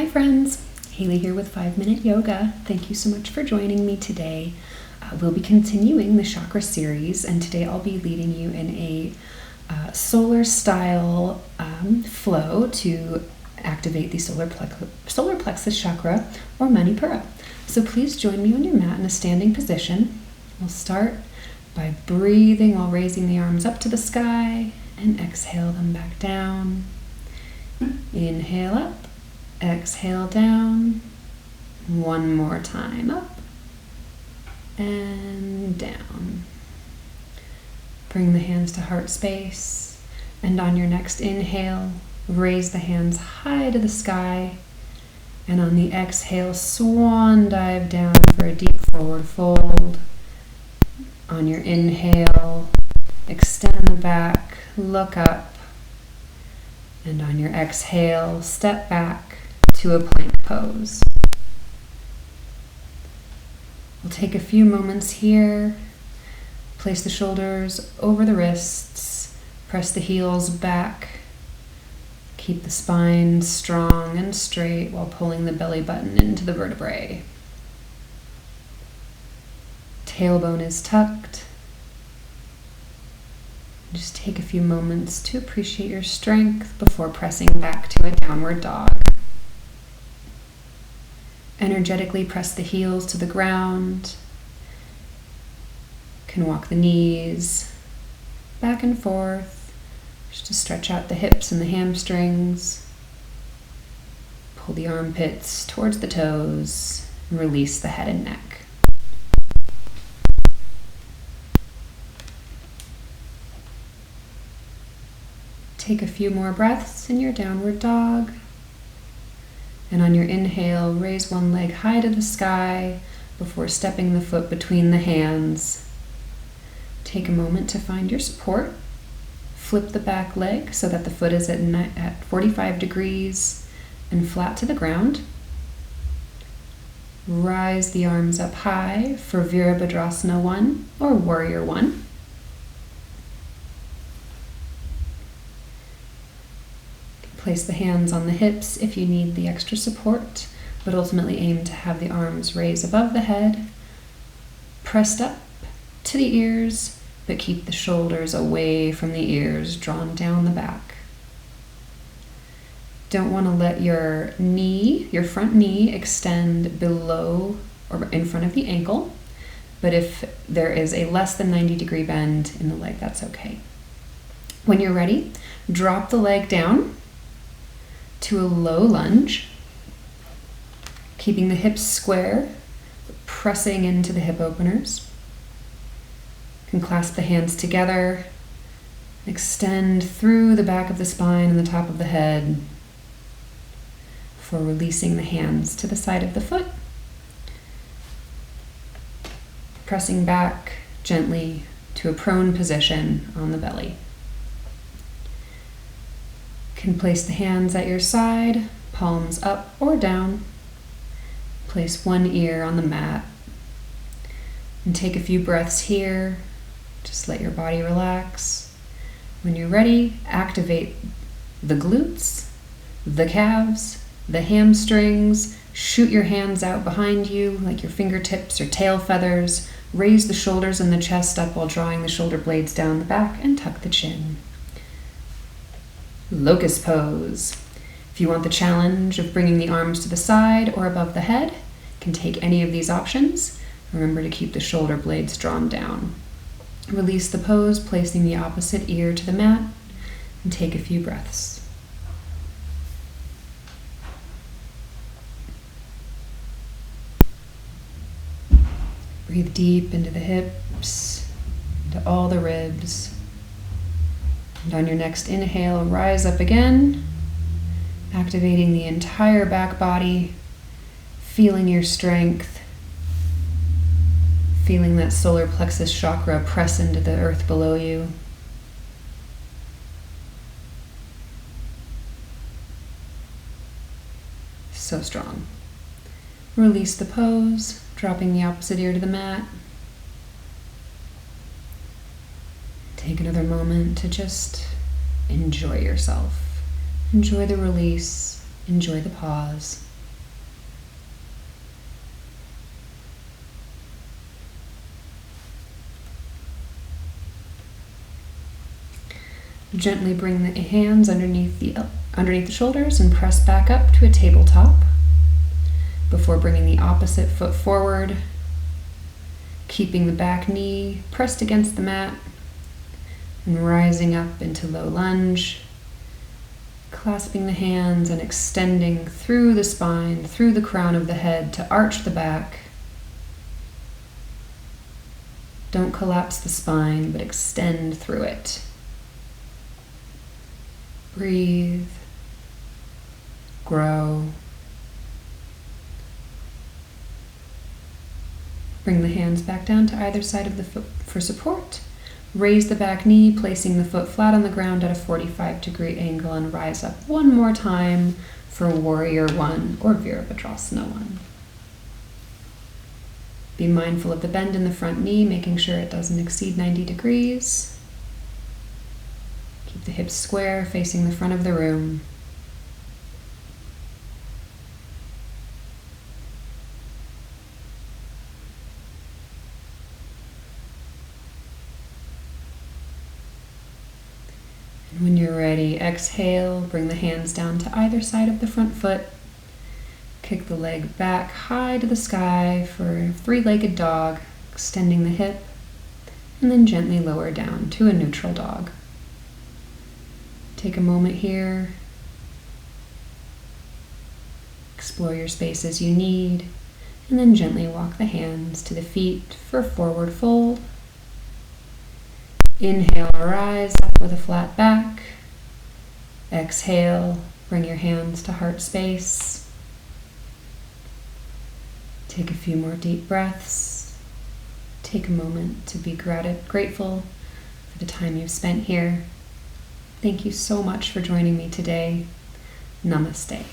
Hi friends, Haley here with 5-Minute Yoga. Thank you so much for joining me today. We'll be continuing the Chakra series, and today I'll be leading you in a solar style flow to activate the solar plexus chakra or Manipura. So please join me on your mat in a standing position. We'll start by breathing while raising the arms up to the sky and exhale them back down. Inhale up. Exhale down. One more time, up and down. Bring the hands to heart space, and on your next inhale, raise the hands high to the sky, and on the exhale, swan dive down for a deep forward fold. On your inhale, extend the back, look up, and on your exhale, step back to a plank pose. We'll take a few moments here. Place the shoulders over the wrists. Press the heels back. Keep the spine strong and straight while pulling the belly button into the vertebrae. Tailbone is tucked. Just take a few moments to appreciate your strength before pressing back to a downward dog. Energetically press the heels to the ground. You can walk the knees back and forth, just to stretch out the hips and the hamstrings. Pull the armpits towards the toes and release the head and neck. Take a few more breaths in your downward dog. And on your inhale, raise one leg high to the sky before stepping the foot between the hands. Take a moment to find your support. Flip the back leg so that the foot is at 45 degrees and flat to the ground. Rise the arms up high for Virabhadrasana 1 or Warrior 1. Place the hands on the hips if you need the extra support, but ultimately aim to have the arms raised above the head, pressed up to the ears, but keep the shoulders away from the ears, drawn down the back. Don't want to let your knee, your front knee, extend below or in front of the ankle, but if there is a less than 90-degree bend in the leg, that's okay. When you're ready, drop the leg down to a low lunge, keeping the hips square, pressing into the hip openers. You can clasp the hands together, extend through the back of the spine and the top of the head for releasing the hands to the side of the foot. Pressing back gently to a prone position on the belly. You can place the hands at your side, palms up or down. Place one ear on the mat. And take a few breaths here. Just let your body relax. When you're ready, activate the glutes, the calves, the hamstrings. Shoot your hands out behind you like your fingertips or tail feathers. Raise the shoulders and the chest up while drawing the shoulder blades down the back and tuck the chin. Locust pose. If you want the challenge of bringing the arms to the side or above the head, you can take any of these options. Remember to keep the shoulder blades drawn down. Release the pose, placing the opposite ear to the mat, and take a few breaths. Breathe deep into the hips, into all the ribs. And on your next inhale, rise up again, activating the entire back body, feeling your strength, feeling that solar plexus chakra press into the earth below you. So strong. Release the pose, dropping the opposite ear to the mat. Take another moment to just enjoy yourself. Enjoy the release. Enjoy the pause. Gently bring the hands underneath the shoulders and press back up to a tabletop before bringing the opposite foot forward, keeping the back knee pressed against the mat and rising up into low lunge, clasping the hands and extending through the spine, through the crown of the head to arch the back. Don't collapse the spine, but extend through it. Breathe, grow. Bring the hands back down to either side of the foot for support. Raise the back knee, placing the foot flat on the ground at a 45-degree angle, and rise up one more time for Warrior One or Virabhadrasana One. Be mindful of the bend in the front knee, making sure it doesn't exceed 90 degrees. Keep the hips square, facing the front of the room. And when you're ready, exhale, bring the hands down to either side of the front foot. Kick the leg back high to the sky for a three-legged dog, extending the hip, and then gently lower down to a neutral dog. Take a moment here. Explore your space as you need, and then gently walk the hands to the feet for forward fold. Inhale, rise up with a flat back. Exhale, bring your hands to heart space. Take a few more deep breaths. Take a moment to be grateful for the time you've spent here. Thank you so much for joining me today. Namaste.